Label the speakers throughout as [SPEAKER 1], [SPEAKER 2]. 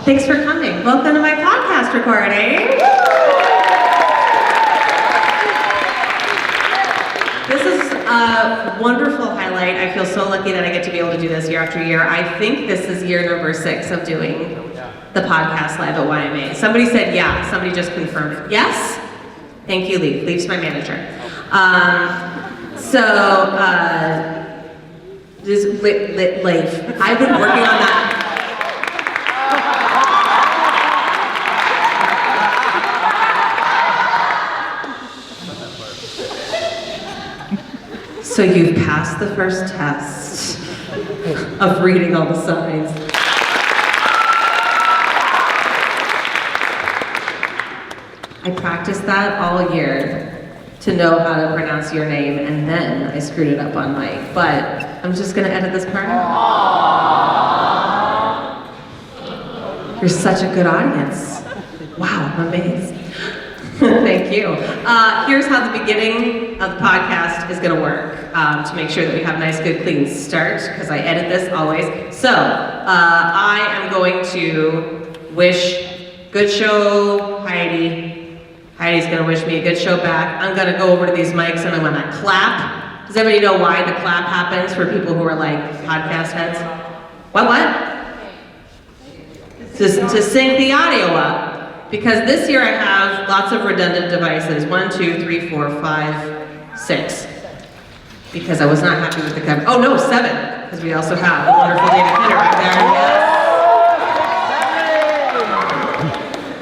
[SPEAKER 1] Thanks for coming. Welcome to my podcast recording. This is a wonderful highlight. I feel so lucky that I get to be able to do this year after year. I think this is year number 6 of doing the podcast live at YMA. Somebody said yeah. Somebody just confirmed it. Yes? Thank you, Lee. Lee's my manager. This Leif. I've been working on that. So you've passed the first test of reading all the signs. I practiced that all year to know how to pronounce your name, and then I screwed it up on mic. But I'm just gonna edit this part out. You're such a good audience. Wow, I'm amazed. Thank you. Here's how the beginning of the podcast is gonna work to make sure that we have a nice, good, clean start, because I edit this always. So, I am going to wish good show, Heidi. Heidi's gonna wish me a good show back. I'm gonna go over to these mics and I'm gonna clap. Does everybody know why the clap happens for people who are like podcast heads? What? To sync the audio up. Because this year I have lots of redundant devices. 1, 2, 3, 4, 5, 6. Because I was not happy with the cover. Oh no, 7. Because we also have the wonderful David Penner back there.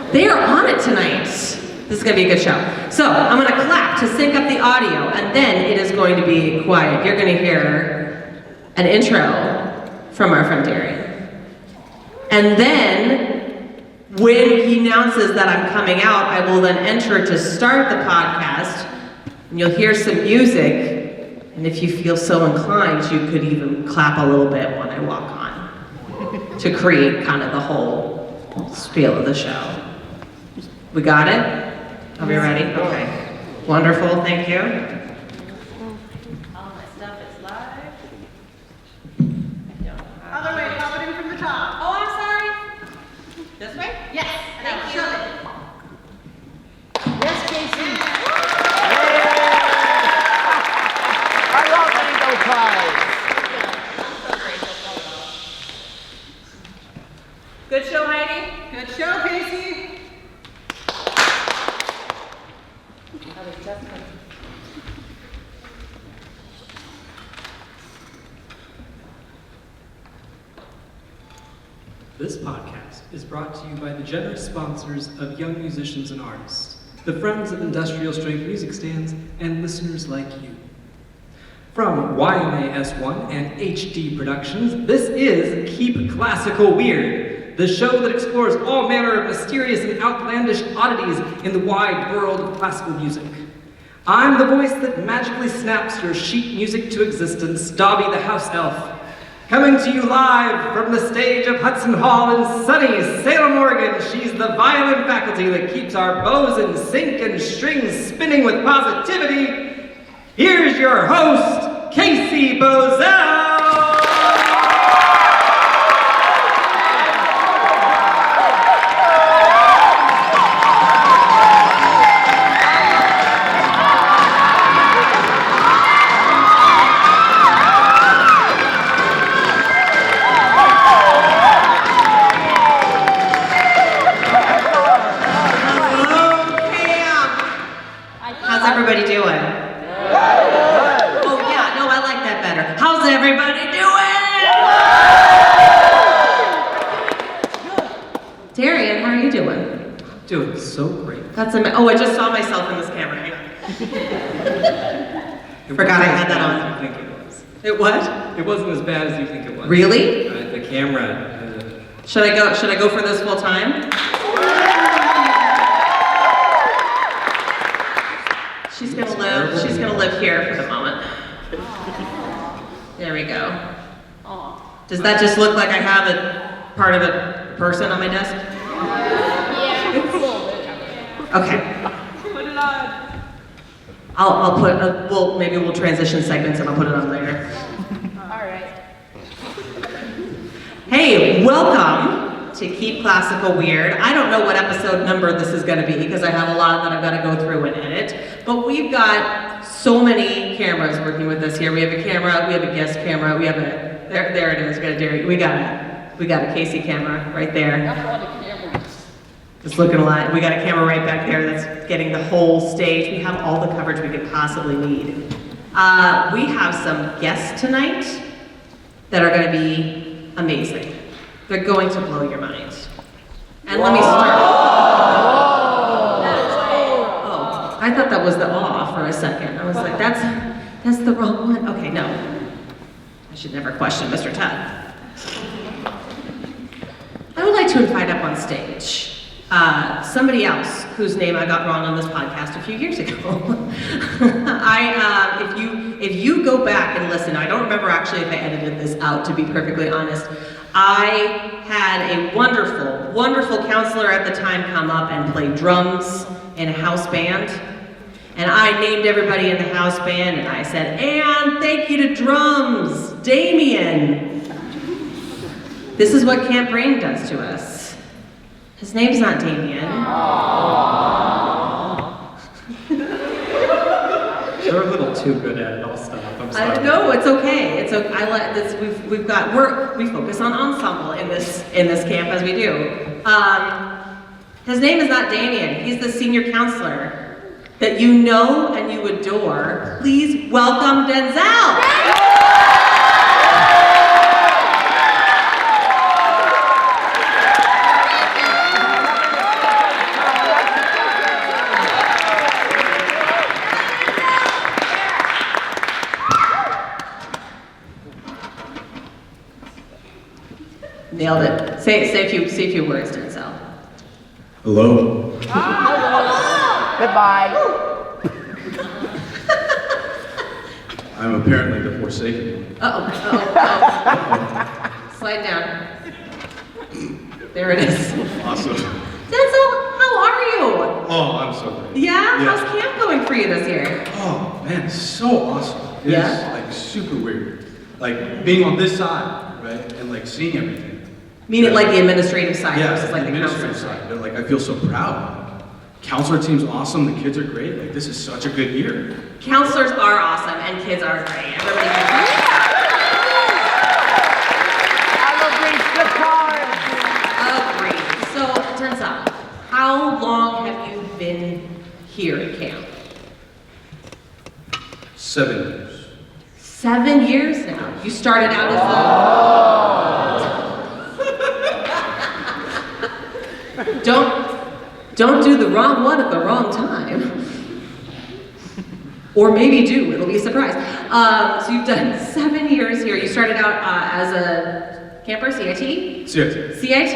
[SPEAKER 1] Yes. They are on it tonight. This is gonna be a good show. So I'm gonna clap to sync up the audio, and then it is going to be quiet. You're gonna hear an intro from our friend Darian. And then when he announces that I'm coming out, I will then enter to start the podcast, and you'll hear some music, and if you feel so inclined, you could even clap a little bit when I walk on, to create kind of the whole spiel of the show. We got it? Are we ready? Okay. Wonderful, thank you.
[SPEAKER 2] All my stuff is live.
[SPEAKER 3] Other way, pop it in from the top.
[SPEAKER 2] Oh, I'm sorry. This way?
[SPEAKER 3] Yes,
[SPEAKER 2] Thank you.
[SPEAKER 3] Yes, Casey.
[SPEAKER 4] I love mango pies.
[SPEAKER 2] Good show, Heidi.
[SPEAKER 3] Good show, Casey.
[SPEAKER 5] This podcast is brought to you by the generous sponsors of young musicians and artists, the friends of industrial strength music stands, and listeners like you. From YMA S1 and HD Productions, this is Keep Classical Weird, the show that explores all manner of mysterious and outlandish oddities in the wide world of classical music. I'm the voice that magically snaps your sheet music to existence, Dobby the House Elf. Coming to you live from the stage of Hudson Hall in sunny Salem, Oregon, she's the violin faculty that keeps our bows in sync and strings spinning with positivity. Here's your host, Casey Bozell!
[SPEAKER 1] Everybody doing? Oh yeah, no, I like that better. How's everybody doing? Darian, how are you doing?
[SPEAKER 5] Doing so great.
[SPEAKER 1] That's oh, I just saw myself in this camera. Hang on. Forgot I had that on.
[SPEAKER 5] I think it was.
[SPEAKER 1] It what?
[SPEAKER 5] It wasn't as bad as you think it was.
[SPEAKER 1] Really?
[SPEAKER 5] The camera.
[SPEAKER 1] Should I go for this full time? She's gonna live here for the moment. There we go. Does that just look like I have a part of a person on my desk?
[SPEAKER 2] Yeah.
[SPEAKER 1] Okay.
[SPEAKER 3] Put it on.
[SPEAKER 1] I'll put, maybe we'll transition segments and I'll put it on later.
[SPEAKER 2] All right.
[SPEAKER 1] Hey, welcome to to keep classical weird. I don't know what episode number this is going to be because I have a lot that I've got to go through and edit. But we've got so many cameras working with us here. We have a camera, we have a guest camera, we have a, there it is, we got a Casey camera right there. It's looking a lot. We got a camera right back there that's getting the whole stage. We have all the coverage we could possibly need. We have some guests tonight that are going to be amazing. They're going to blow your mind. And let me start. Oh, I thought that was the awe for a second. I was like, that's the wrong one. Okay, no. I should never question Mr. Todd. I would like to invite up on stage somebody else whose name I got wrong on this podcast a few years ago. If you go back and listen, I don't remember actually if I edited this out, to be perfectly honest. I had a wonderful, wonderful counselor at the time come up and play drums in a house band. And I named everybody in the house band and I said, and thank you to drums, Damien. This is what Camp Rain does to us. His name's not Damien.
[SPEAKER 5] You're a little too good at it. I'll stop. I'm sorry.
[SPEAKER 1] No, it's okay. It's okay. I let this. We focus on ensemble in this camp as we do. His name is not Damien. He's the senior counselor that you know and you adore. Please welcome Denzel. Nailed it. Say a few words, Denzel.
[SPEAKER 6] Hello.
[SPEAKER 4] Goodbye.
[SPEAKER 6] I'm apparently the Forsaken.
[SPEAKER 1] Uh-oh. Slide down. There it is.
[SPEAKER 6] Awesome.
[SPEAKER 1] Denzel, how are you?
[SPEAKER 6] Oh, I'm so great.
[SPEAKER 1] Yeah?
[SPEAKER 6] Yeah.
[SPEAKER 1] How's camp going for you this year?
[SPEAKER 6] Oh, man, it's so awesome. It's
[SPEAKER 1] Yeah?
[SPEAKER 6] like super weird. Like being on this side, right? And like seeing everything.
[SPEAKER 1] Meaning like the administrative side
[SPEAKER 6] Yeah,
[SPEAKER 1] versus like the counselor
[SPEAKER 6] administrative
[SPEAKER 1] side.
[SPEAKER 6] side. But like I feel so proud. Counselor team's awesome, the kids are great. Like this is such a good year.
[SPEAKER 1] Counselors are awesome and kids are great. Everybody
[SPEAKER 4] I will bring the card.
[SPEAKER 1] agrees. So, Denzel, how long have you been here at camp?
[SPEAKER 6] 7 years.
[SPEAKER 1] 7 years now. You started out as Don't do the wrong one at the wrong time. Or maybe do, it'll be a surprise. So you've done 7 years here. You started out as a camper, CIT? CIT.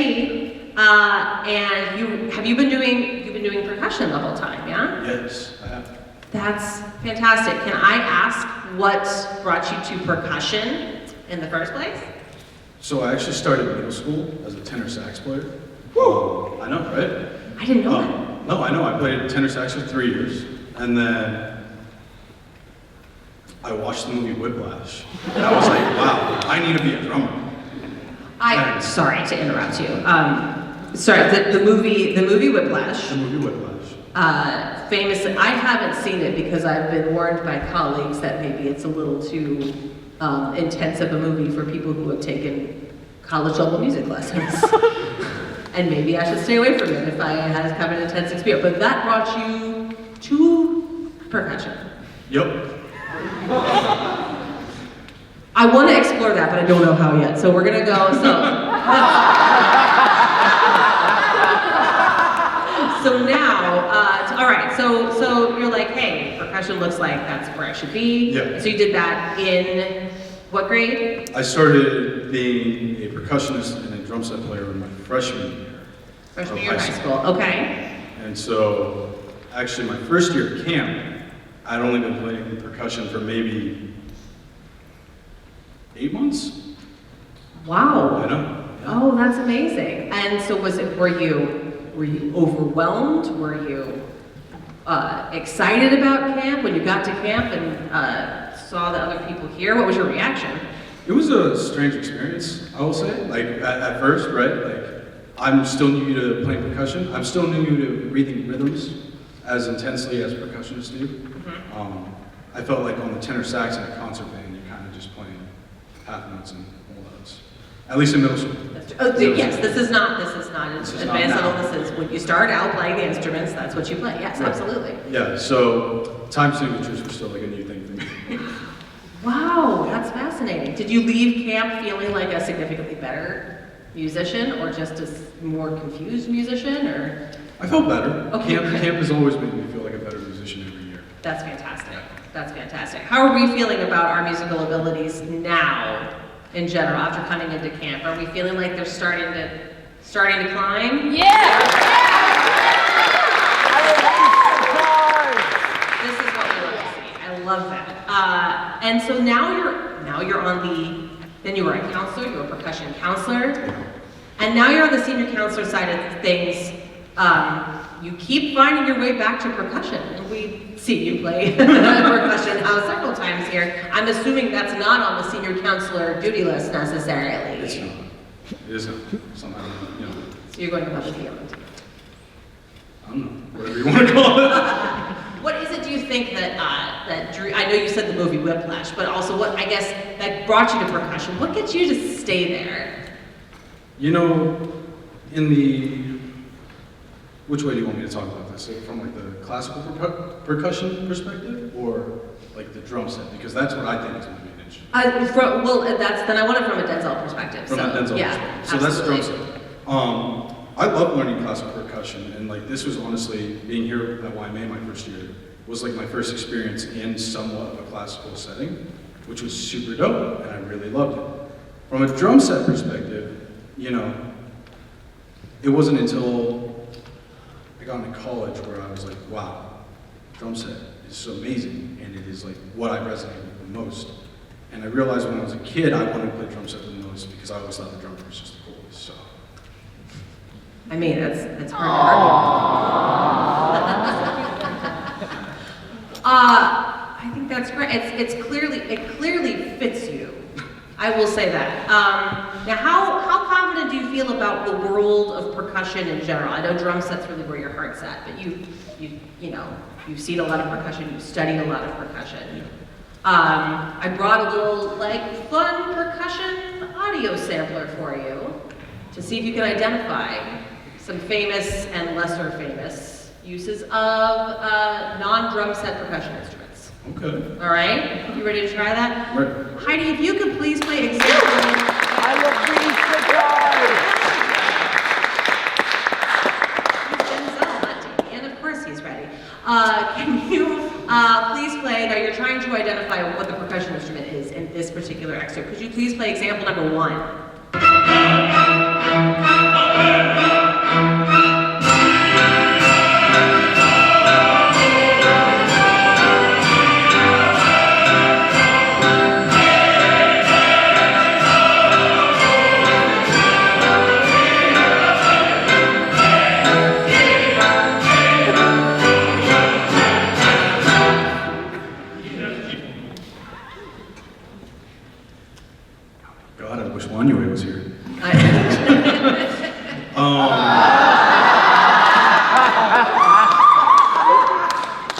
[SPEAKER 1] And you've been doing percussion the whole time, yeah?
[SPEAKER 6] Yes, I have.
[SPEAKER 1] That's fantastic. Can I ask what brought you to percussion in the first place?
[SPEAKER 6] So I actually started middle school as a tenor sax player. I know, right?
[SPEAKER 1] I didn't know that.
[SPEAKER 6] No, I know. I played tenor sax for 3 years. And then I watched the movie Whiplash. And I was like, wow, I need to be a drummer.
[SPEAKER 1] Sorry to interrupt you. The movie Whiplash.
[SPEAKER 6] The movie Whiplash.
[SPEAKER 1] Famously, I haven't seen it because I've been warned by colleagues that maybe it's a little too intense of a movie for people who have taken college-level music lessons. And maybe I should stay away from it if I have an intense experience. But that brought you to percussion.
[SPEAKER 6] Yep.
[SPEAKER 1] I want to explore that, but I don't know how yet. So we're gonna go. So now, all right. So you're like, hey, percussion looks like that's where I should be.
[SPEAKER 6] Yeah.
[SPEAKER 1] So you did that in what grade?
[SPEAKER 6] I started being a percussionist and a drum set player in my freshman year.
[SPEAKER 1] Freshman
[SPEAKER 6] of
[SPEAKER 1] year of high school. Okay.
[SPEAKER 6] And so, actually, my first year at camp, I'd only been playing percussion for maybe 8 months.
[SPEAKER 1] Wow.
[SPEAKER 6] I know.
[SPEAKER 1] Oh, that's amazing. And so were you overwhelmed? Were you excited about camp when you got to camp and saw the other people here? What was your reaction?
[SPEAKER 6] It was a strange experience, I will say. Like, at first, right? Like, I'm still new to playing percussion. I'm still new to reading rhythms as intensely as percussionists do. I felt like on the tenor sax in a concert band, you're kind of just playing half notes and whole notes. At least in middle school.
[SPEAKER 1] That's true. Oh, yes, this is not
[SPEAKER 6] This is not
[SPEAKER 1] advanced
[SPEAKER 6] now.
[SPEAKER 1] level. This is when you start out playing the instruments, that's what you play. Yes,
[SPEAKER 6] Right.
[SPEAKER 1] absolutely.
[SPEAKER 6] Yeah, so time signatures were still like a new thing for me.
[SPEAKER 1] Wow, that's fascinating. Did you leave camp feeling like a significantly better musician or just a more confused musician or?
[SPEAKER 6] I felt better.
[SPEAKER 1] Okay.
[SPEAKER 6] Camp has always made me feel like a better musician every year.
[SPEAKER 1] That's fantastic. That's fantastic. How are we feeling about our musical abilities now in general after coming into camp? Are we feeling like they're starting to climb?
[SPEAKER 4] Yeah!
[SPEAKER 1] This is what we love to see. I love that. And so now you're on then you were a counselor, you were a percussion counselor, and now you're on the senior counselor side of things. You keep finding your way back to percussion, and we see you play percussion several times here. I'm assuming that's not on the senior counselor duty list necessarily.
[SPEAKER 6] It's not. It is not. Somehow,
[SPEAKER 1] So you're going above and beyond.
[SPEAKER 6] I don't know, whatever you want to call it.
[SPEAKER 1] What is it, do you think, that drew, I know you said the movie Whiplash, but also what, I guess, that brought you to percussion? What gets you to stay there?
[SPEAKER 6] Which way do you want me to talk about this? From like the classical percussion perspective or like the drum set? Because that's what I think is my main issue.
[SPEAKER 1] Then I want it from a Denzel perspective.
[SPEAKER 6] From a Denzel perspective. So that's the drum set. I love learning classical percussion, and like this was honestly, being here at YMA my first year, was like my first experience in somewhat of a classical setting, which was super dope, and I really loved it. From a drum set perspective, it wasn't until I got into college where I was like, wow, drum set is so amazing, and it is like what I resonated with the most. And I realized when I was a kid, I wanted to play drum set the most because I always thought the drummer was just the coolest, so.
[SPEAKER 1] I mean, it's hard to argue. I think that's great. It clearly fits you. I will say that. Now, how confident do you feel about the world of percussion in general? I know drum set's really where your heart's at, but you've seen a lot of percussion, you've studied a lot of percussion. I brought a little fun percussion audio sampler for you to see if you can identify some famous and lesser famous uses of non-drum set percussion instruments.
[SPEAKER 6] Okay.
[SPEAKER 1] All right? You ready to try that?
[SPEAKER 6] Right.
[SPEAKER 1] Heidi, if you could please play example.
[SPEAKER 4] I will please guitar.
[SPEAKER 1] He's Denzel, not Davey, and of course he's ready. Can you please play, now you're trying to identify what the percussion instrument is in this particular excerpt. Could you please play example number 1?
[SPEAKER 6] God, I wish Wanyue was here.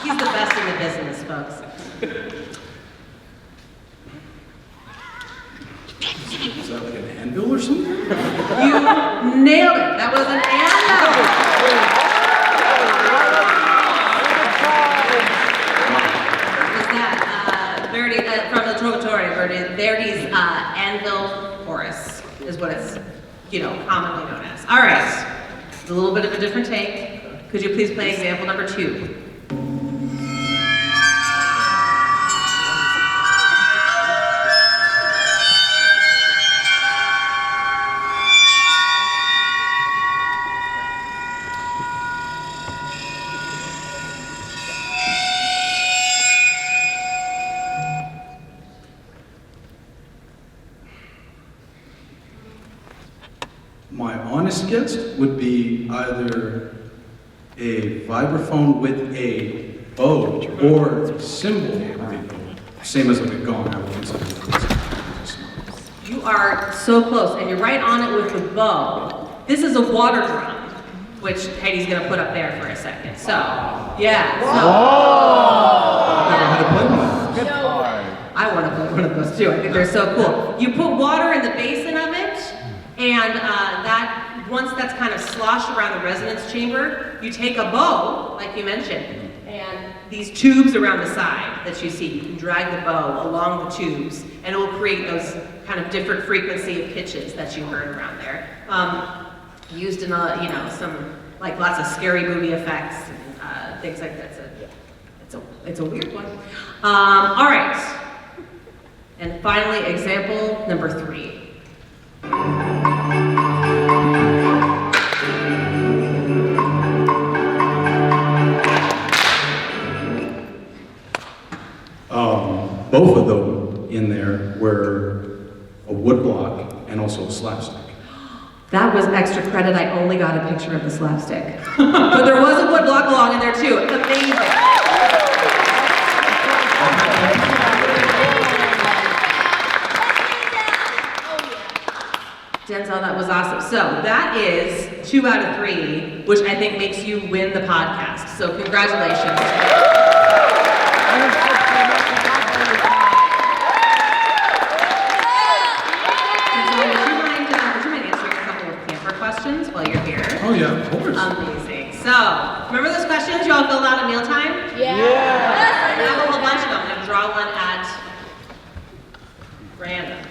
[SPEAKER 1] He's the best in the business, folks.
[SPEAKER 6] Is that like an anvil or something?
[SPEAKER 1] You nailed it. That was an anvil. Was that Verdi from the Trovatore? Verdi's anvil chorus is what it's commonly known as. All right, a little bit of a different take. Could you please play example number 2?
[SPEAKER 6] My honest guess would be either a vibraphone with a bow or cymbal with a bow. Same as like a gong, I would consider it.
[SPEAKER 1] You are so close, and you're right on it with the bow. this is a water drum, which Heidi's gonna put up there for a second. So, yeah.
[SPEAKER 6] Never had to play one.
[SPEAKER 4] Good part.
[SPEAKER 1] I want to play one of those too. I think they're so cool. You put water in the basin of it, and that once that's kind of sloshed around the resonance chamber, you take a bow, like you mentioned, and these tubes around the side that you see, you can drag the bow along the tubes, and it will create those kind of different frequency of pitches that you heard around there. Used in some like lots of scary movie effects and things like that. So it's a weird one. All right. And finally, example number 3.
[SPEAKER 6] Both of them in there were a wood block and also a slapstick.
[SPEAKER 1] That was extra credit. I only got a picture of the slapstick. But there was a wood block along in there too. It's amazing. Denzel, that was awesome. So that is 2 out of 3, which I think makes you win the podcast. So congratulations. Questions while you're here.
[SPEAKER 6] Oh yeah, of course.
[SPEAKER 1] Amazing. So, remember those questions you all filled out at mealtime?
[SPEAKER 4] Yeah.
[SPEAKER 1] I have a whole bunch of them. I'm going to draw one at random.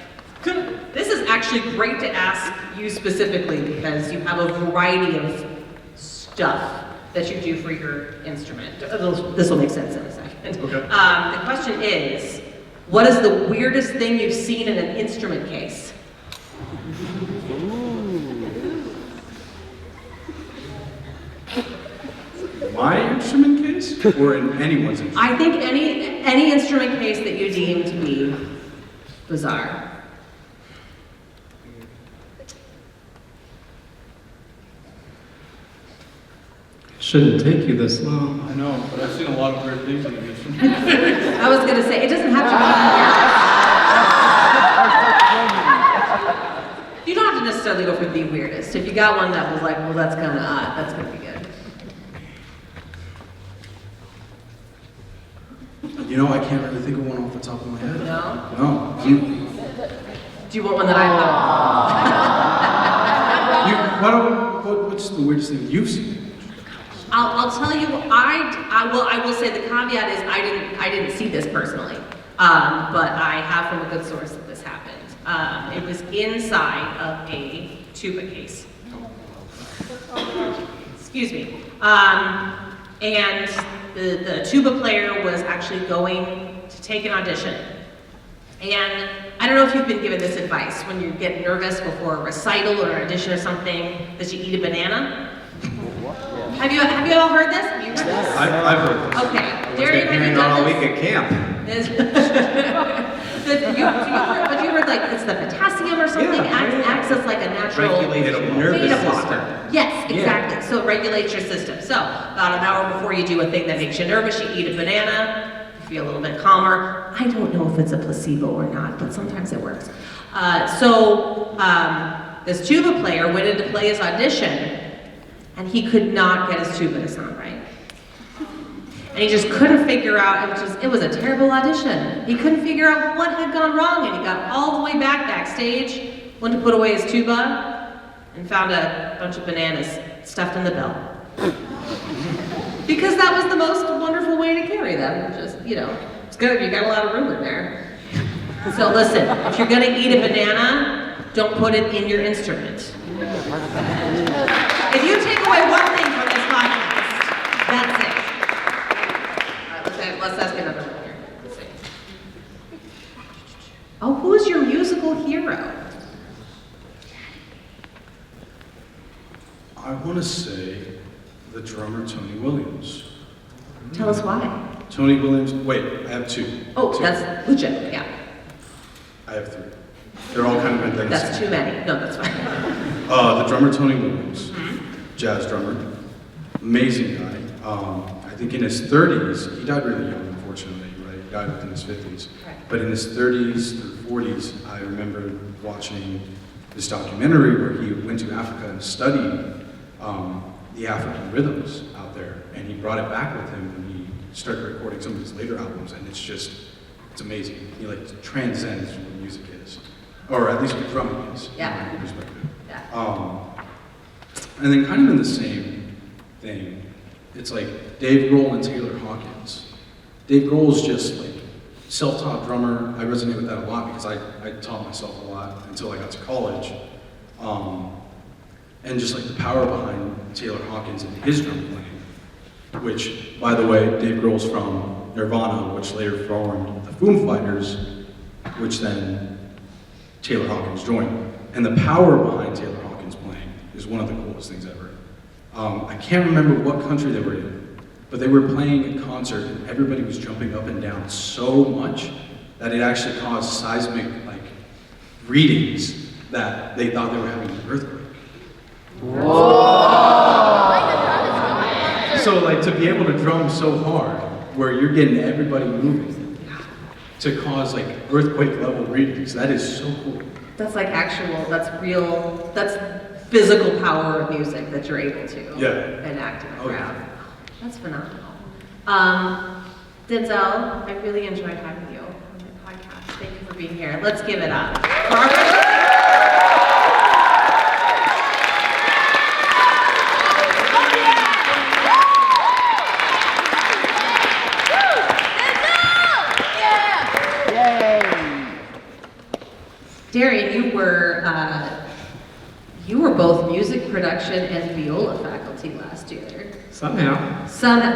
[SPEAKER 1] This is actually great to ask you specifically because you have a variety of stuff that you do for your instrument. This will make sense in a second.
[SPEAKER 6] Okay.
[SPEAKER 1] The question is, what is the weirdest thing you've seen in an instrument case?
[SPEAKER 6] My instrument case? Or in anyone's instrument?
[SPEAKER 1] I think any instrument case that you deem to be bizarre.
[SPEAKER 5] Shouldn't take you this long.
[SPEAKER 6] I know, but I've seen a lot of weird things in the instrument.
[SPEAKER 1] I was gonna say, it doesn't have to be. You don't have to necessarily go for the weirdest. If you got one that was like, well, that's kind of odd, that's gonna be good.
[SPEAKER 6] You know, I can't really think of one off the top of my head.
[SPEAKER 1] No?
[SPEAKER 6] No.
[SPEAKER 1] Do you want one that I have?
[SPEAKER 6] What's the weirdest thing you've seen?
[SPEAKER 1] I'll tell you. I will say the caveat is I didn't see this personally, but I have from a good source that this happened. It was inside of a tuba case. Excuse me. And the tuba player was actually going to take an audition. And I don't know if you've been given this advice when you get nervous before a recital or an audition or something, that you eat a banana. Have you all heard this? Have you heard this?
[SPEAKER 6] I've heard this.
[SPEAKER 1] Okay. Darian, have you done
[SPEAKER 7] all
[SPEAKER 1] this?
[SPEAKER 7] week at camp.
[SPEAKER 1] But you heard like it's the potassium or something acts as like a natural
[SPEAKER 7] Regulated nervous
[SPEAKER 1] beta blocker.
[SPEAKER 7] system.
[SPEAKER 1] Yes, exactly. So it regulates your system. So about an hour before you do a thing that makes you nervous, you eat a banana, you feel a little bit calmer. I don't know if it's a placebo or not, but sometimes it works. This tuba player went in to play his audition, and he could not get his tuba to sound right. And he just couldn't figure out, it was a terrible audition. He couldn't figure out what had gone wrong, and he got all the way backstage, went to put away his tuba, and found a bunch of bananas stuffed in the bell. Because that was the most wonderful way to carry them. Just, it's good if you got a lot of room in there. So listen, if you're gonna eat a banana, don't put it in your instrument. If you take away one thing from this podcast, that's it. Let's ask another one here. Let's see. Oh, who's your musical hero?
[SPEAKER 6] I want to say the drummer Tony Williams.
[SPEAKER 1] Tell us why.
[SPEAKER 6] Tony Williams. Wait, I have 2.
[SPEAKER 1] Oh,
[SPEAKER 6] 2.
[SPEAKER 1] that's legit. Yeah,
[SPEAKER 6] I have 3. They're all kind of in like
[SPEAKER 1] that's too many. No, that's fine.
[SPEAKER 6] The drummer Tony Williams, jazz drummer, amazing guy. I think in his 30s, he died really young, unfortunately, right? He died within his 50s.
[SPEAKER 1] Right.
[SPEAKER 6] But in his 30s through 40s, I remember watching this documentary where he went to Africa and studied the African rhythms out there, and he brought it back with him when he started recording some of his later albums, and it's amazing. He like transcends what music is, or at least what drumming is,
[SPEAKER 1] Yeah.
[SPEAKER 6] from my perspective.
[SPEAKER 1] Yeah.
[SPEAKER 6] And then kind of in the same thing, it's like Dave Grohl and Taylor Hawkins. Dave Grohl's just like self-taught drummer. I resonate with that a lot because I taught myself a lot until I got to college. And just like the power behind Taylor Hawkins and his drum playing, which, by the way, Dave Grohl's from Nirvana, which later formed the Foo Fighters, which then Taylor Hawkins joined. And the power behind Taylor Hawkins playing is one of the coolest things ever. I can't remember what country they were in, but they were playing a concert and everybody was jumping up and down so much that it actually caused seismic like readings that they thought they were having an earthquake. So like to be able to drum so hard where you're getting everybody moving to cause like earthquake level readings, that is so cool.
[SPEAKER 1] That's like that's real, that's physical power of music that you're able to enact in a crowd.
[SPEAKER 6] Yeah.
[SPEAKER 1] That's phenomenal. Denzel, I really enjoyed having you on the podcast. Thank you for being here. Let's give it up. Darian, you were both music production and viola faculty last year.
[SPEAKER 5] Somehow.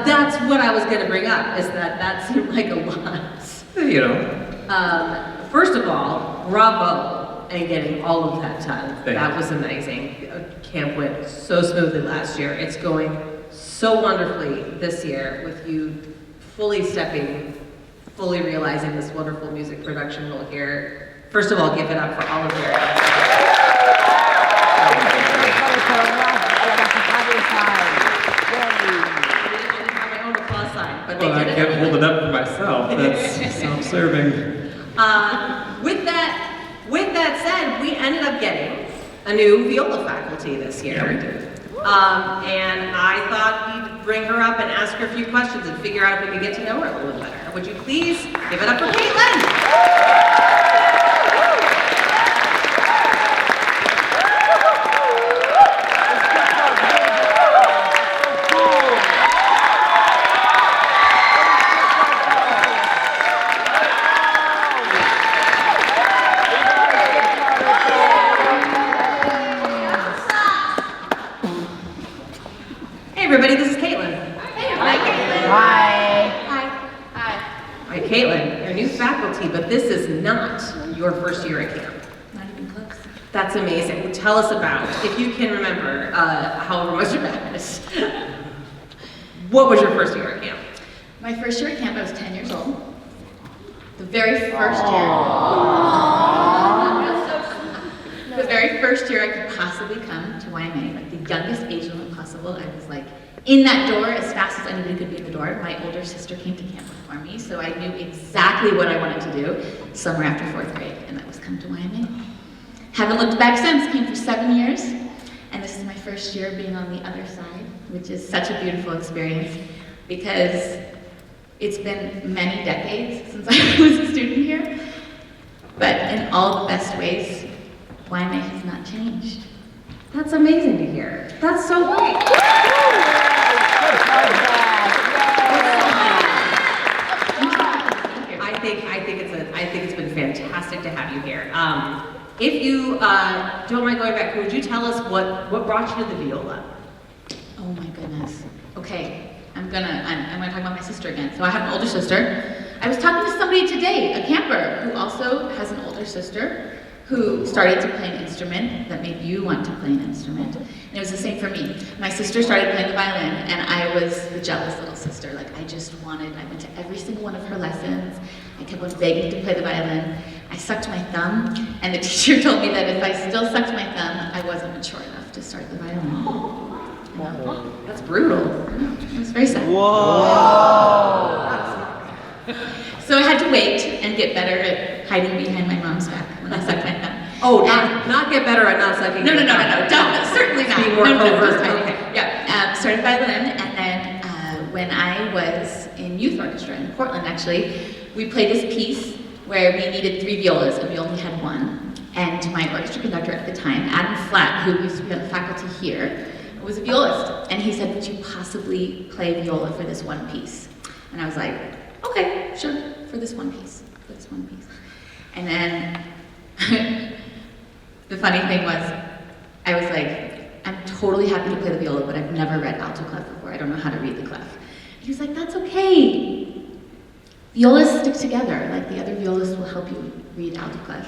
[SPEAKER 1] That's what I was going to bring up, is that seemed like a lot.
[SPEAKER 5] You know.
[SPEAKER 1] First of all, bravo in getting all of that done.
[SPEAKER 5] Thank
[SPEAKER 1] That
[SPEAKER 5] you.
[SPEAKER 1] was amazing. Camp went so smoothly last year. It's going so wonderfully this year with you fully realizing this wonderful music production role here. First of all, give it up for all of your I didn't have my own applause sign, but they
[SPEAKER 5] Well, I
[SPEAKER 1] did
[SPEAKER 5] can't
[SPEAKER 1] it.
[SPEAKER 5] hold it up for myself. That's self-serving.
[SPEAKER 1] With that said, we ended up getting a new viola faculty this year.
[SPEAKER 5] Yeah, we did.
[SPEAKER 1] And I thought we'd bring her up and ask her a few questions and figure out if we could get to know her a little bit better. Would you please give it up for Caitlin? Hey everybody, this is Caitlin.
[SPEAKER 2] Hi, Caitlin.
[SPEAKER 4] Hi.
[SPEAKER 2] Hi.
[SPEAKER 1] Hi, Caitlin, you're new faculty, but this is not your first year at camp.
[SPEAKER 2] Not even close.
[SPEAKER 1] That's amazing. Tell us about, if you can remember, however much of that is. What was your first year at camp?
[SPEAKER 2] My first year at camp, I was 10 years old. The very first year. The very first year I could possibly come to YMA, like the youngest age limit possible. I was like in that door as fast as anybody could be in the door. My older sister came to camp before me, so I knew exactly what I wanted to do summer after 4th grade, and that was come to YMA. Haven't looked back since, came for 7 years, and this is my first year being on the other side, which is such a beautiful experience because it's been many decades since I was a student here, but in all the best ways, YMA has not changed.
[SPEAKER 1] That's amazing to hear. That's so great. I think it's been fantastic to have you here. If you don't mind going back, would you tell us what brought you to the viola?
[SPEAKER 2] Oh my goodness. Okay, I'm gonna talk about my sister again. So I have an older sister. I was talking to somebody today, a camper, who also has an older sister who started to play an instrument that made you want to play an instrument. And it was the same for me. My sister started playing the violin, and I was the jealous little sister. Like, I went to every single one of her lessons. I kept on begging to play the violin. I sucked my thumb, and the teacher told me that if I still sucked my thumb, I wasn't mature enough to start the violin.
[SPEAKER 1] That's brutal.
[SPEAKER 2] It was very sad.
[SPEAKER 4] Whoa.
[SPEAKER 2] So I had to wait and get better at hiding behind my mom's back when I sucked my thumb.
[SPEAKER 1] Oh,
[SPEAKER 2] And-
[SPEAKER 1] not get better at not sucking.
[SPEAKER 2] no,
[SPEAKER 1] your thumb.
[SPEAKER 2] certainly not.
[SPEAKER 1] Be more
[SPEAKER 2] No,
[SPEAKER 1] covert.
[SPEAKER 2] just tiny.
[SPEAKER 1] Okay.
[SPEAKER 2] Yeah, started violin, and then when I was in youth orchestra in Portland, actually, we played this piece where we needed 3 violas, and we only had 1. And my orchestra conductor at the time, Adam Flatt, who used to be on the faculty here, was a violist, and he said, "Would you possibly play viola for this one piece?" And I was like, "Okay, sure, for this one piece, for this one piece." And then the funny thing was, I was like, "I'm totally happy to play the viola, but I've never read alto clef before. I don't know how to read the clef." And he was like, "That's okay. Violas stick together. Like the other violists will help you read alto clef."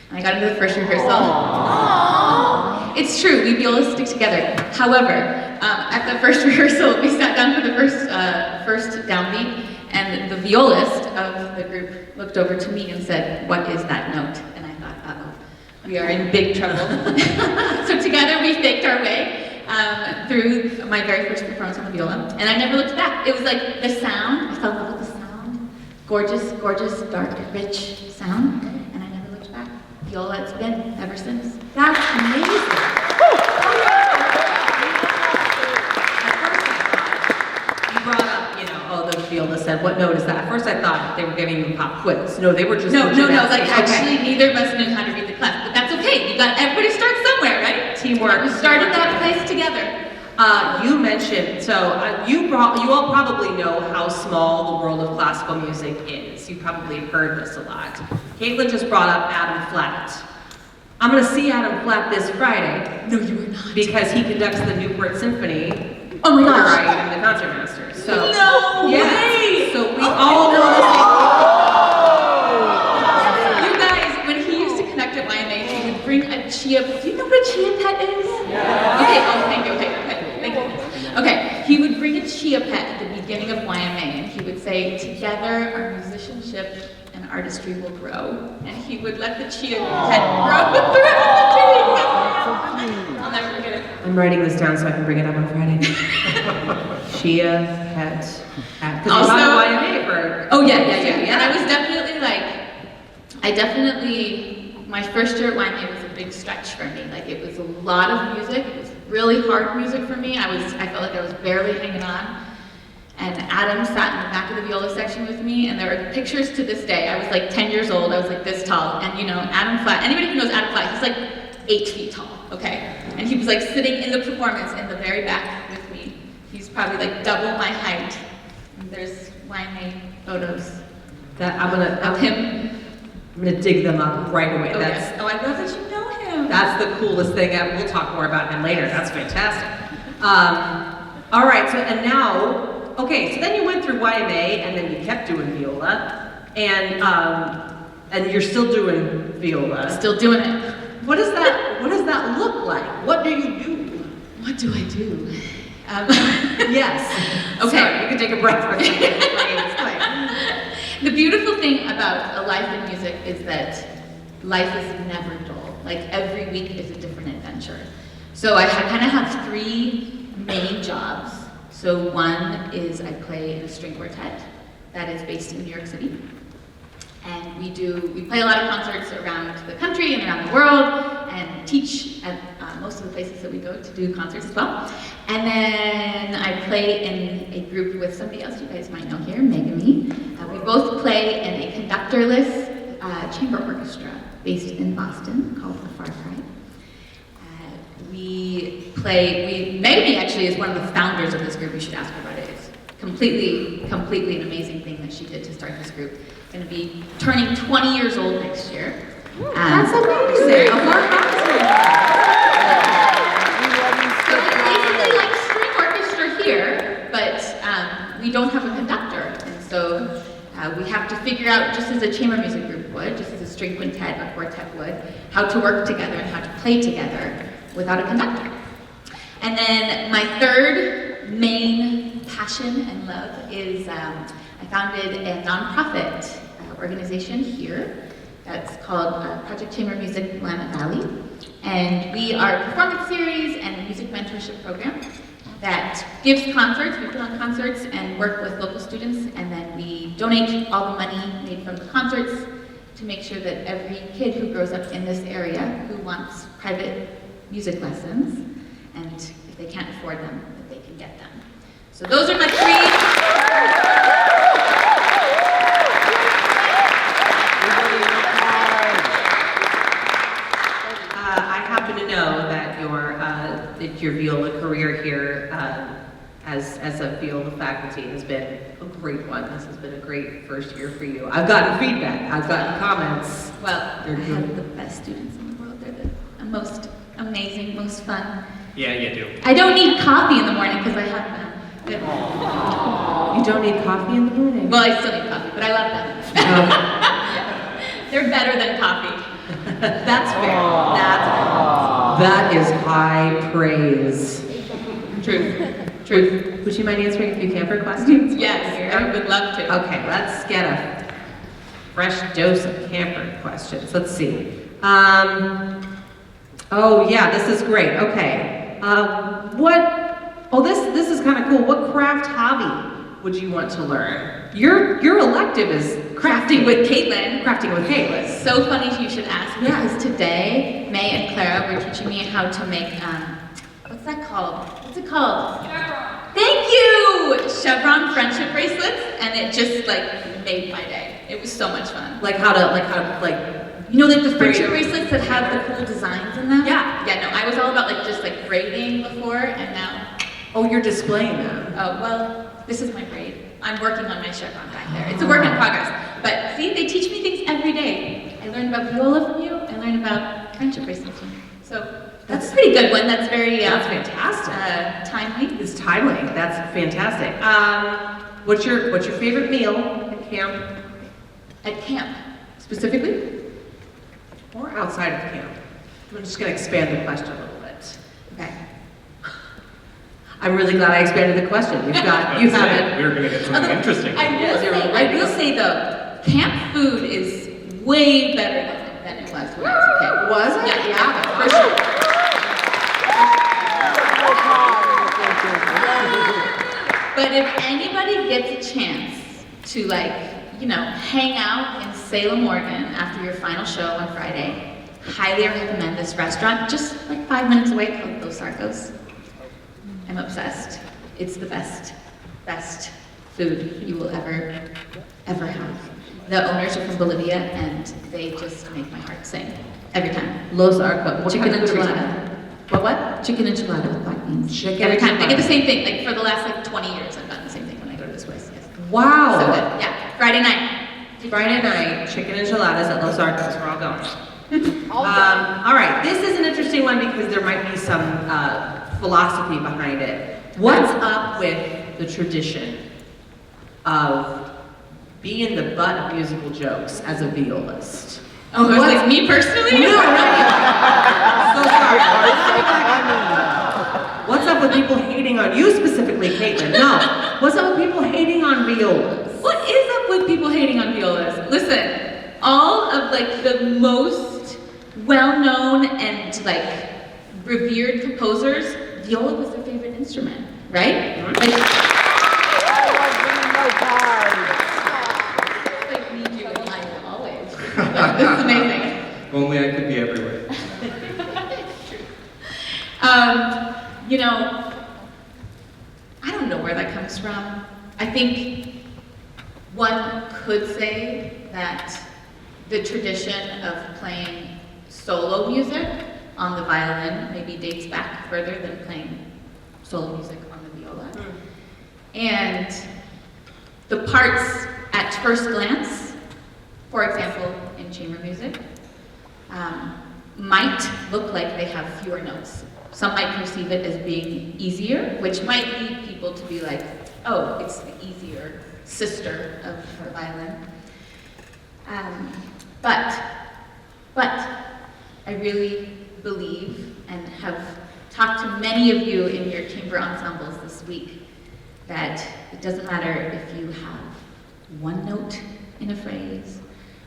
[SPEAKER 2] And I got into the first rehearsal. Aww. It's true, we violas stick together. However, at the first rehearsal, we sat down for the first downbeat, and the violist of the group looked over to me and said, "What is that note?" And I thought, uh-oh, we are in big trouble. So together we faked our way through my very first performance on the viola, and I never looked back. It was like the sound, I fell in love with the sound. Gorgeous, gorgeous, dark, rich sound, and I never looked back. Viola it's been ever since.
[SPEAKER 1] That's amazing. You brought up, the viola said, "What note is that?" At first I thought they were giving you pop quiz. No, they were just
[SPEAKER 2] No,
[SPEAKER 1] asking.
[SPEAKER 2] like
[SPEAKER 1] Okay.
[SPEAKER 2] actually neither of us knew how to read the clef, but that's okay. Everybody starts somewhere, right?
[SPEAKER 1] Teamwork.
[SPEAKER 2] We started that place together.
[SPEAKER 1] You mentioned, you all probably know how small the world of classical music is. You probably have heard this a lot. Caitlin just brought up Adam Flatt. I'm going to see Adam Flatt this Friday.
[SPEAKER 2] No, you were not.
[SPEAKER 1] Because he conducts the Newport Symphony.
[SPEAKER 2] Oh my gosh.
[SPEAKER 1] Where I am the concertmaster. So,
[SPEAKER 2] No
[SPEAKER 1] yeah.
[SPEAKER 2] way!
[SPEAKER 1] So we all know the
[SPEAKER 2] You guys, when he used to conduct at YMA, he would bring a chia. Do you know what a chia pet is? Yeah. Okay. Oh, thank you. Okay. Thank you. Okay. He would bring a chia pet at the beginning of YMA, and he would say, "Together, our musicianship and artistry will grow." And he would let the chia pet grow throughout the day. I'll never forget it.
[SPEAKER 1] I'm writing this down so I can bring it up on Friday. Chia pet. Because
[SPEAKER 2] Also-
[SPEAKER 1] you taught at YMA for.
[SPEAKER 2] Oh yeah. And I was definitely my first year at YMA was a big stretch for me. Like it was a lot of music. It was really hard music for me. I felt like I was barely hanging on. And Adam sat in the back of the viola section with me, and there are pictures to this day. I was like 10 years old. I was like this tall, and Adam Flatt. Anybody who knows Adam Flatt, he's like 8 feet tall. Okay, and he was like sitting in the performance in the very back with me. He's probably like double my height. And there's YMA photos of him.
[SPEAKER 1] I'm gonna dig them up right away.
[SPEAKER 2] Oh, yes. Oh, I love that you know him.
[SPEAKER 1] That's the coolest thing. We'll talk more about him later. That's fantastic. All right. So then you went through YMA, and then you kept doing viola, and you're still doing viola.
[SPEAKER 2] Still doing it.
[SPEAKER 1] What does that look like? What do you do?
[SPEAKER 2] What do I do?
[SPEAKER 1] Yes.
[SPEAKER 2] Okay.
[SPEAKER 1] Sorry, you can take a breath for a second.
[SPEAKER 2] The beautiful thing about a life in music is that life is never dull. Like every week is a different adventure. So I kind of have 3 main jobs. So one is I play in a string quartet that is based in New York City. And we play a lot of concerts around the country and around the world and teach at most of the places that we go to do concerts as well. And then I play in a group with somebody else you guys might know here, Megami. We both play in a conductorless chamber orchestra based in Boston called the Far Cry. Megami actually is one of the founders of this group. You should ask her about it. It's completely an amazing thing that she did to start this group. Going to be turning 20 years old next year.
[SPEAKER 1] That's amazing.
[SPEAKER 2] So it's basically like string orchestra here, but we don't have a conductor, and so we have to figure out, just as a chamber music group would, just as a string quintet or quartet would, how to work together and how to play together without a conductor. And then my third main passion and love is I founded a nonprofit organization here that's called Project Chamber Music Willamette Valley. And we are a performance series and a music mentorship program that gives concerts. We put on concerts and work with local students, and then we donate all the money made from the concerts to make sure that every kid who grows up in this area who wants private music lessons, and if they can't afford them, that they can get them. So those are my three.
[SPEAKER 1] I happen to know that your viola career here as a viola faculty has been a great one. This has been a great first year for you. I've gotten feedback, I've gotten comments.
[SPEAKER 2] Well, I have the best students in the world. They're the most amazing, most fun.
[SPEAKER 5] Yeah, you do.
[SPEAKER 2] I don't need coffee in the morning because I have them.
[SPEAKER 1] You don't need coffee in the morning?
[SPEAKER 2] Well, I still need coffee, but I love them. They're better than coffee.
[SPEAKER 1] That's fair. That is high praise. Truth. Would you mind answering a few camper questions?
[SPEAKER 2] Yes, I would love to.
[SPEAKER 1] Okay, let's get a fresh dose of camper questions. Let's see. Oh yeah, this is great. Okay. This is kind of cool. What craft hobby would you want to learn? Your elective is
[SPEAKER 2] Crafting with Caitlin.
[SPEAKER 1] Crafting with Caitlin.
[SPEAKER 2] So funny you should ask because today, May and Clara were teaching me how to make, what's that called? What's it called? Chevron. Thank you! Chevron friendship bracelets, and it just made my day. It was so much fun.
[SPEAKER 1] Like how to
[SPEAKER 2] You know, the friendship bracelets that have the cool designs in them?
[SPEAKER 1] Yeah.
[SPEAKER 2] Yeah, no, I was all about just braiding before, and now,
[SPEAKER 1] Oh, you're displaying them.
[SPEAKER 2] oh, well, this is my braid. I'm working on my chevron back there. It's a work in progress. But see, they teach me things every day. I learned about viola from you. I learned about friendship bracelets from you. So that's a pretty good one. That's very
[SPEAKER 1] That's fantastic.
[SPEAKER 2] timely.
[SPEAKER 1] It's timely. That's fantastic. What's your favorite meal at camp?
[SPEAKER 2] At camp.
[SPEAKER 1] Specifically? Or outside of camp? I'm just going to expand the question a little bit.
[SPEAKER 2] Okay.
[SPEAKER 1] I'm really glad I expanded the question. You have it.
[SPEAKER 5] We were going to get something interesting.
[SPEAKER 2] I will say though, camp food is way better than it was when I was a kid.
[SPEAKER 1] Was it?
[SPEAKER 2] Yeah, for sure. But if anybody gets a chance to hang out in Salem, Oregon after your final show on Friday, highly recommend this restaurant, just 5 minutes away called Los Arcos. I'm obsessed. It's the best food you will ever have. The owners are from Bolivia, and they just make my heart sing every time.
[SPEAKER 1] Los Arcos. What
[SPEAKER 2] Chicken
[SPEAKER 1] kind of food is
[SPEAKER 2] enchilada.
[SPEAKER 1] that? What?
[SPEAKER 2] Chicken enchilada with black beans.
[SPEAKER 1] Chicken
[SPEAKER 2] every time. I get the
[SPEAKER 1] enchilada.
[SPEAKER 2] same thing. For the last 20 years, I've gotten the same thing when I go to this place. Yes.
[SPEAKER 1] Wow.
[SPEAKER 2] So good. Yeah. Friday night.
[SPEAKER 1] Friday night, chicken enchiladas at Los Arcos. We're all going. All right. This is an interesting one because there might be some philosophy behind it. What's up with the tradition of being the butt of musical jokes as a violist?
[SPEAKER 2] Oh, it was like me personally?
[SPEAKER 1] No, so sorry. What's up with people hating on you specifically, Caitlin? No. What's up with people hating on violas?
[SPEAKER 2] What is up with people hating on violas? Listen, all of the most well-known and revered composers, viola was their favorite instrument, right? Me doing life always. This is amazing.
[SPEAKER 5] Only I could be everywhere.
[SPEAKER 2] I don't know where that comes from. I think one could say that the tradition of playing solo music on the violin maybe dates back further than playing solo music on the viola. And the parts at first glance, for example, in chamber music, might look like they have fewer notes. Some might perceive it as being easier, which might lead people to be like, oh, it's the easier sister of the violin. But I really believe and have talked to many of you in your chamber ensembles this week that it doesn't matter if you have one note in a phrase,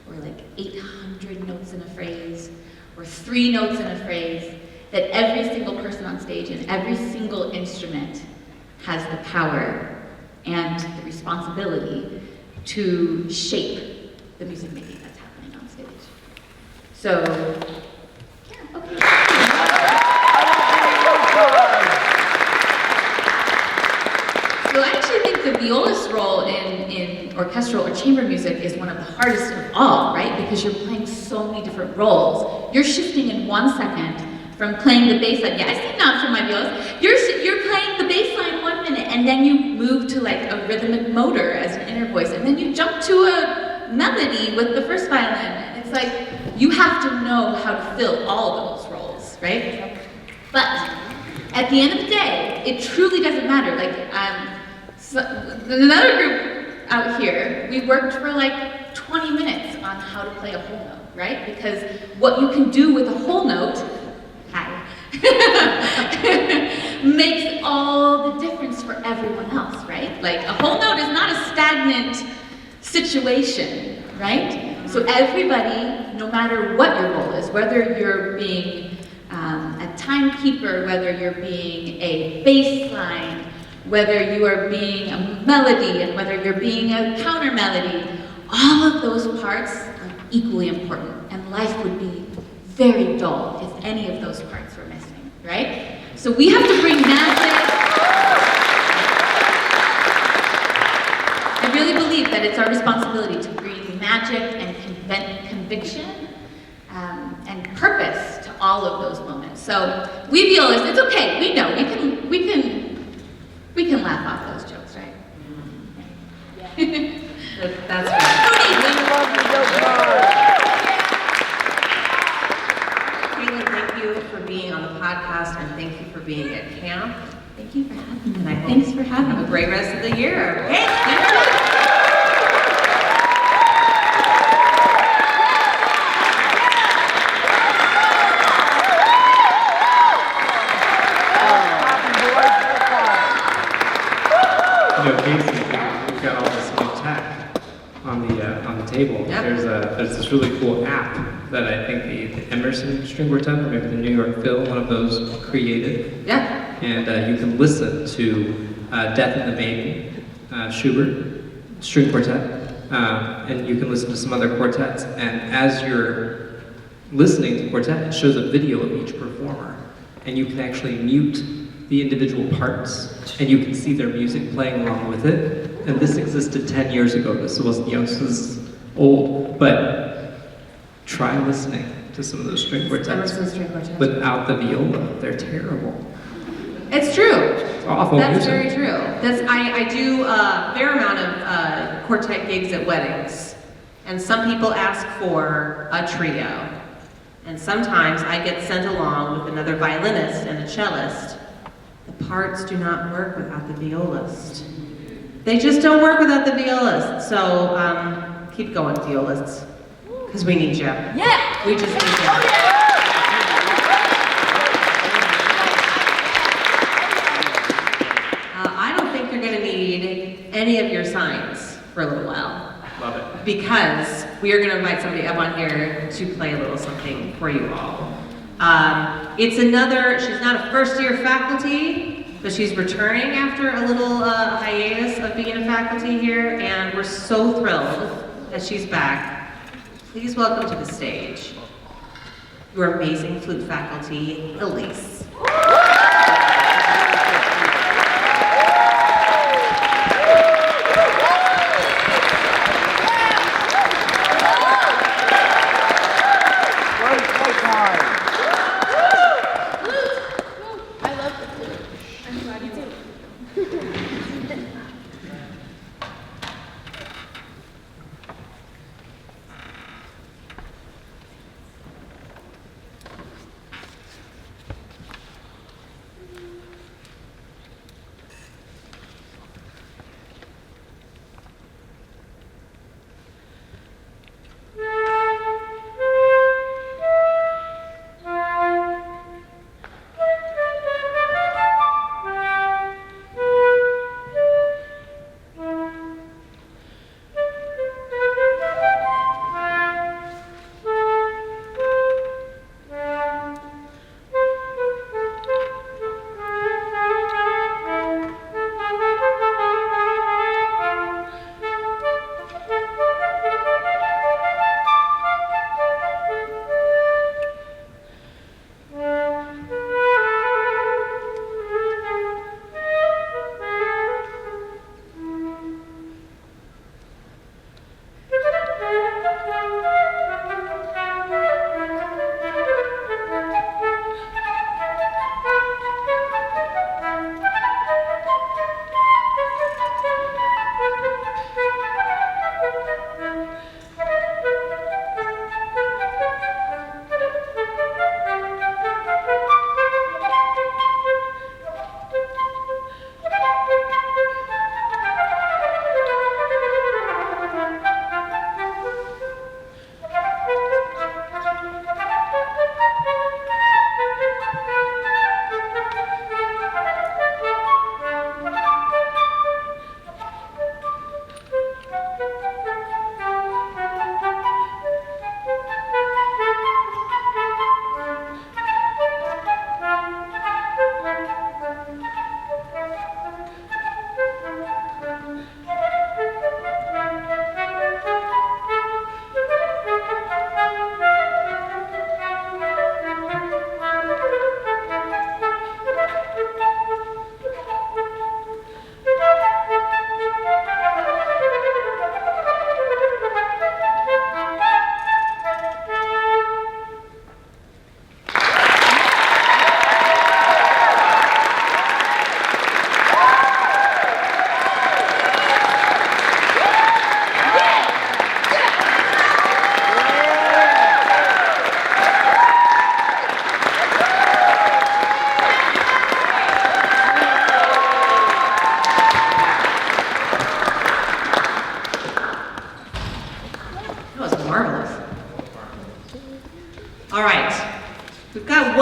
[SPEAKER 2] or 800 notes in a phrase, or 3 notes in a phrase, that every single person on stage and every single instrument has the power and the responsibility to shape the music making that's happening on stage. So, yeah, okay. So I actually think the violist role in orchestral or chamber music is one of the hardest of all, right? Because you're playing so many different roles. You're shifting in 1 second from playing the bass line. Yeah, I see nods from my violist. You're playing the bass line 1 minute, and then you move to like a rhythmic motor as an inner voice, and then you jump to a melody with the first violin. And it's like you have to know how to fill all of those roles, right? But at the end of the day, it truly doesn't matter. Like, so another group out here, we worked for like 20 minutes on how to play a whole note, right? Because what you can do with a whole note, makes all the difference for everyone else, right? Like, a whole note is not a stagnant situation, right? So everybody, no matter what your role is, whether you're being a timekeeper, whether you're being a bass line, whether you are being a melody, and whether you're being a counter melody, all of those parts are equally important, and life would be very dull if any of those parts were missing, right? So we have to bring magic. I really believe that it's our responsibility to bring magic and conviction and purpose to all of those moments. So we violists, it's okay. We know we can laugh off those jokes, right?
[SPEAKER 1] That's right. Caitlin, thank you for being on the podcast, and thank you for being at camp.
[SPEAKER 2] Thank you for having
[SPEAKER 1] And I
[SPEAKER 2] me.
[SPEAKER 1] hope
[SPEAKER 2] Thanks for having
[SPEAKER 1] Have a
[SPEAKER 2] me.
[SPEAKER 1] great rest of the year.
[SPEAKER 2] Hey, thank you.
[SPEAKER 5] You know, Casey, we've got all this new tech on the table.
[SPEAKER 1] Yep.
[SPEAKER 5] There's this really cool app that I think the Emerson String Quartet, or maybe the New York Phil, one of those created.
[SPEAKER 1] Yeah.
[SPEAKER 5] And you can listen to Death and the Maiden, Schubert String Quartet, and you can listen to some other quartets. And as you're listening to quartet, it shows a video of each performer, and you can actually mute the individual parts, and you can see their music playing along with it. And this existed 10 years ago. This wasn't, this is old, but try listening to some of those string quartets
[SPEAKER 1] Emerson String Quartet.
[SPEAKER 5] without the viola. They're terrible.
[SPEAKER 1] It's true.
[SPEAKER 5] It's awful
[SPEAKER 1] That's
[SPEAKER 5] music.
[SPEAKER 1] very true. I do a fair amount of quartet gigs at weddings, and some people ask for a trio, and sometimes I get sent along with another violinist and a cellist. The parts do not work without the violist. They just don't work without the violist. So keep going, violists, because we need you.
[SPEAKER 2] Yeah.
[SPEAKER 1] We just need you. I don't think you're going to need any of your signs for a little while,
[SPEAKER 5] Love it.
[SPEAKER 1] because we are going to invite somebody up on here to play a little something for you all. She's not a first-year faculty, but she's returning after a little hiatus of being a faculty here, and we're so thrilled that she's back. Please welcome to the stage your amazing flute faculty, Elise.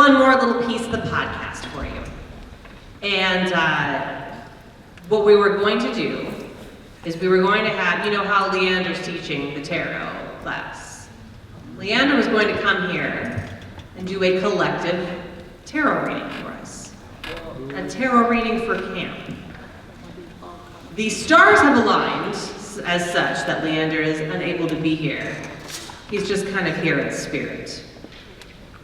[SPEAKER 1] one more little piece of the podcast for you. And what we were going to do is we were going to have, you know how Leander's teaching the tarot class. Leander was going to come here and do a collective tarot reading for us. A tarot reading for camp. The stars have aligned as such that Leander is unable to be here. He's just kind of here in spirit.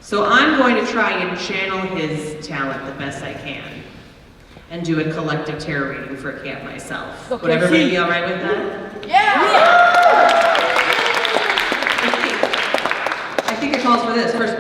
[SPEAKER 1] So I'm going to try and channel his talent the best I can and do a collective tarot reading for camp myself. Would everybody be all right with that?
[SPEAKER 4] Yeah!
[SPEAKER 1] I think it calls for this. First,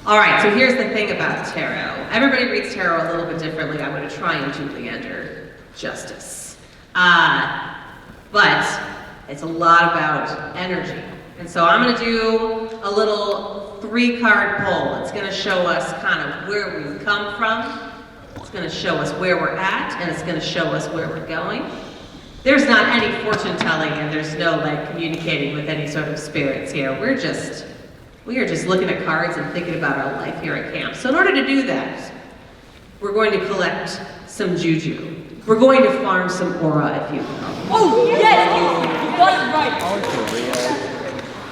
[SPEAKER 1] all right, so here's the thing about tarot. Everybody reads tarot a little bit differently. I'm going to try and do Leander justice. But it's a lot about energy. And so I'm going to do a little 3-card pull. It's going to show us kind of where we've come from. It's going to show us where we're at, and it's going to show us where we're going. There's not any fortune telling, and there's no like communicating with any sort of spirits here. We are just looking at cards and thinking about our life here at camp. So in order to do that, we're going to collect some juju. We're going to farm some aura, if you will.
[SPEAKER 4] Oh, yes! You got it right.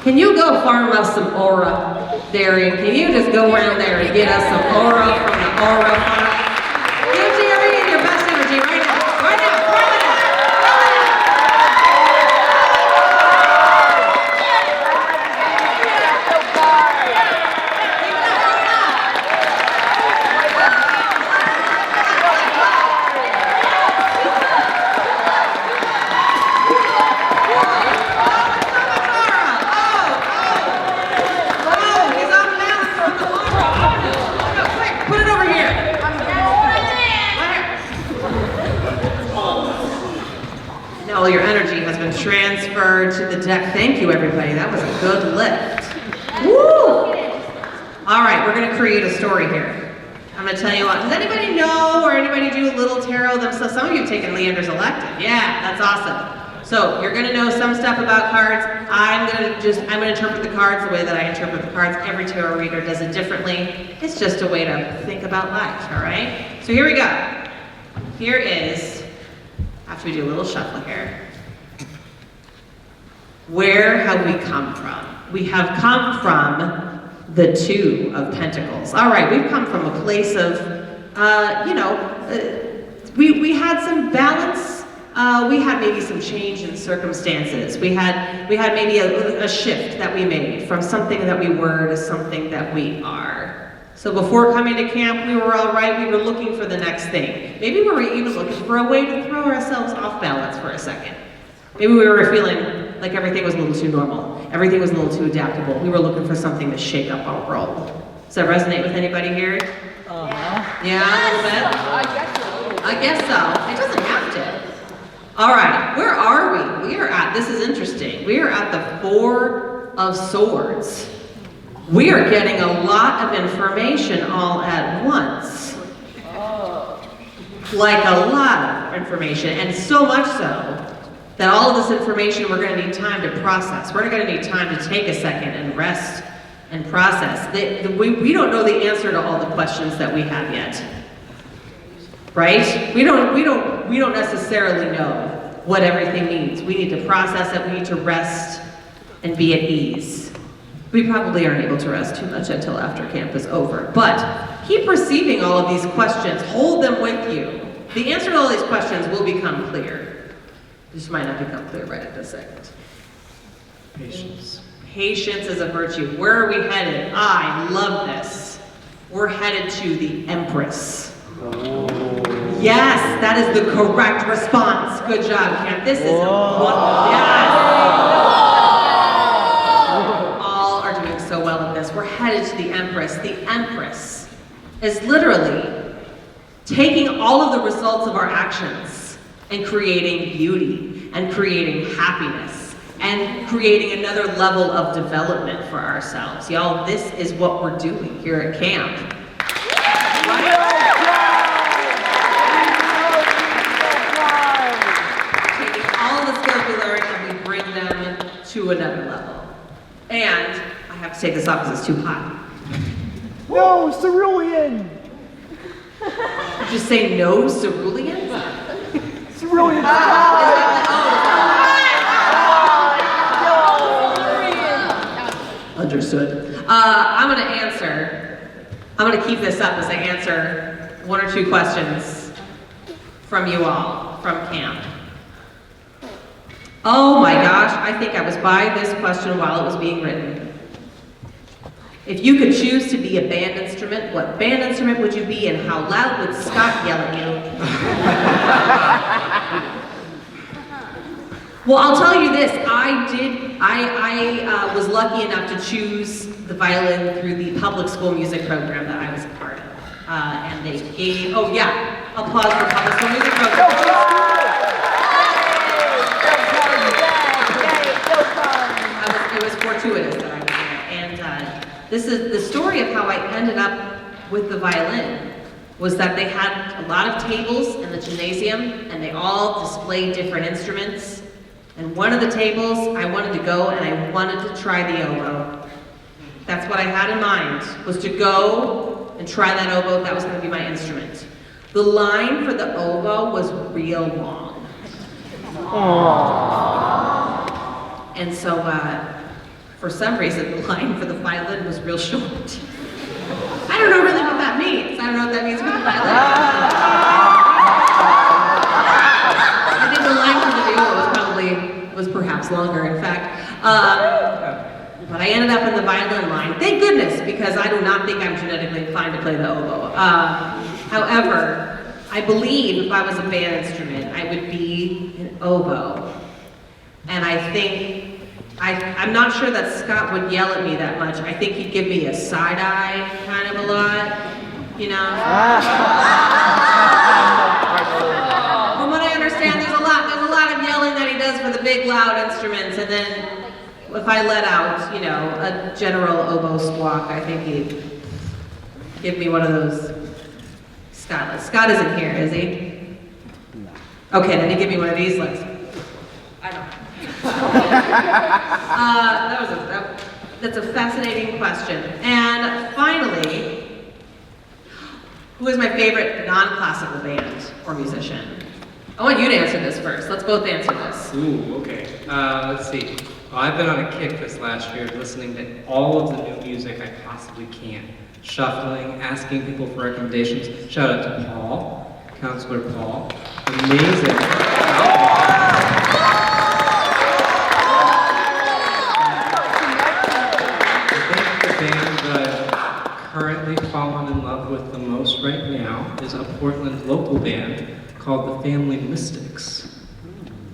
[SPEAKER 1] Can you go farm us some aura, Darian? Can you just go around there and get us some aura from the aura farm? Give Darian your best energy right now. Right now, throw it out. All your energy has been transferred to the deck. Thank you, everybody. That was a good lift. Woo! All right, we're going to create a story here. I'm going to tell you a lot. Does anybody know or anybody do a little tarot themselves? Some of you have taken Leander's elective. Yeah, that's awesome. So you're going to know some stuff about cards. I'm going to interpret the cards the way that I interpret the cards. Every tarot reader does it differently. It's just a way to think about life, all right? So here we go. Here is, after we do a little shuffle here, where have we come from? We have come from the 2 of Pentacles. All right, we've come from a place of, we had some balance. We had maybe some change in circumstances. We had maybe a shift that we made from something that we were to something that we are. So before coming to camp, we were all right. We were looking for the next thing. Maybe we were even looking for a way to throw ourselves off balance for a second. Maybe we were feeling like everything was a little too normal. Everything was a little too adaptable. We were looking for something to shake up our world. Does that resonate with anybody here? Yeah, a little bit? I guess so. It doesn't have to. All right, where are we? We are at, this is interesting. We are at the 4 of Swords. We are getting a lot of information all at once. Like a lot of information, and so much so that all of this information we're going to need time to process. We're going to need time to take a second and rest and process. We don't know the answer to all the questions that we have yet. Right? We don't necessarily know what everything means. We need to process it, we need to rest and be at ease. We probably aren't able to rest too much until after camp is over. But keep receiving all of these questions, hold them with you. The answer to all these questions will become clear. This might not become clear right at this second.
[SPEAKER 5] Patience.
[SPEAKER 1] Patience is a virtue. Where are we headed? I love this. We're headed to the Empress. Yes, that is the correct response. Good job, Camp. This is wonderful. Yes. All are doing so well at this. We're headed to the Empress. The Empress is literally taking all of the results of our actions and creating beauty and creating happiness and creating another level of development for ourselves. Y'all, this is what we're doing here at camp. Taking all of the skills we learned and we bring them to another level. And I have to take this off because it's too hot.
[SPEAKER 4] No, cerulean!
[SPEAKER 1] Did you say no cerulean?
[SPEAKER 4] Cerulean!
[SPEAKER 1] Understood. I'm gonna keep this up as I answer one or two questions from you all, from camp. Oh my gosh, I think I was by this question while it was being written. If you could choose to be a band instrument, what band instrument would you be and how loud would Scott yell at you? Well, I'll tell you this, I was lucky enough to choose the violin through the public school music program that I was a part of. And they gave, oh yeah, applause for public school music program. It was fortuitous that I was there. And this is the story of how I ended up with the violin, was that they had a lot of tables in the gymnasium and they all displayed different instruments. And one of the tables, I wanted to go and I wanted to try the oboe. That's what I had in mind, was to go and try that oboe. That was going to be my instrument. The line for the oboe was real long. Aww. And so, for some reason, the line for the violin was real short. I don't know really what that means. I don't know what that means for the violin. I think the line for the viola was perhaps longer, in fact. But I ended up in the violin line. Thank goodness, because I do not think I'm genetically inclined to play the oboe. However, I believe if I was a band instrument, I would be an oboe. And I think, I'm not sure that Scott would yell at me that much. I think he'd give me a side eye kind of a lot, you know? From what I understand, there's a lot of yelling that he does for the big loud instruments, and then if I let out, you know, a general oboe squawk, I think he'd give me one of those. Scott isn't here, is he? Okay, then he'd give me one of these looks. I don't know. That's a fascinating question. And finally, who is my favorite non-classical band or musician? I want you to answer this first. Let's both answer this.
[SPEAKER 5] Ooh, okay. Let's see. Well, I've been on a kick this last year listening to all of the new music I possibly can. Shuffling, asking people for recommendations. Shout out to Paul, Counselor Paul. Amazing. I think the band that I've currently fallen in love with the most right now is a Portland local band called the Family Mystics.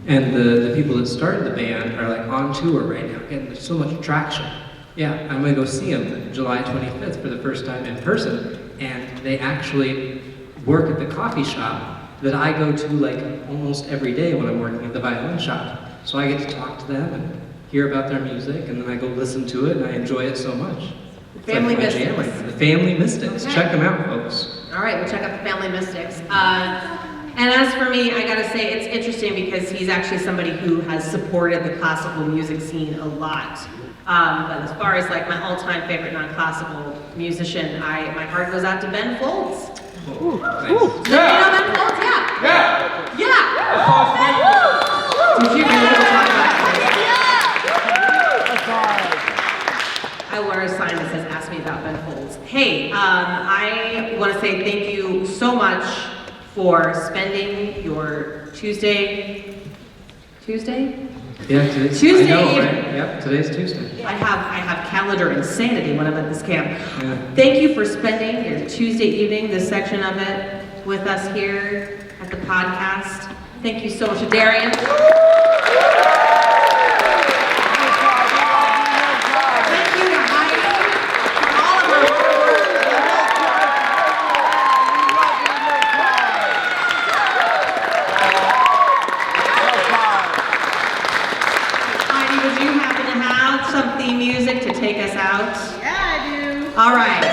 [SPEAKER 5] And the people that started the band are like on tour right now, getting so much traction. Yeah, I'm gonna go see them July 25th for the first time in person, and they actually work at the coffee shop that I go to like almost every day when I'm working at the violin shop. So I get to talk to them and hear about their music, and then I go listen to it, and I enjoy it so much.
[SPEAKER 1] The Family Mystics.
[SPEAKER 5] Jam right now. The Family Mystics.
[SPEAKER 1] Okay.
[SPEAKER 5] Check them out, folks.
[SPEAKER 1] All right, we'll check out the Family Mystics. And as for me, I gotta say, it's interesting because he's actually somebody who has supported the classical music scene a lot. But as far as like my all-time favorite non-classical musician, my heart goes out to Ben Folds.
[SPEAKER 5] Ooh, nice.
[SPEAKER 1] Do you know Ben Folds? Yeah. Yeah. Did you really talk about I wear a sign that says, ask me about Ben Folds. Hey, I want to say thank you so much for spending your Tuesday?
[SPEAKER 5] Yeah, today's
[SPEAKER 1] Tuesday
[SPEAKER 5] I know,
[SPEAKER 1] evening.
[SPEAKER 5] right? Yep, today's Tuesday.
[SPEAKER 1] I have calendar insanity when I'm at this camp.
[SPEAKER 5] Yeah.
[SPEAKER 1] Thank you for spending your Tuesday evening, this section of it, with us here at the podcast. Thank you so much, Darian. Thank you to Heidi, for all of her Heidi, take us out?
[SPEAKER 3] Yeah, I do.
[SPEAKER 1] All right.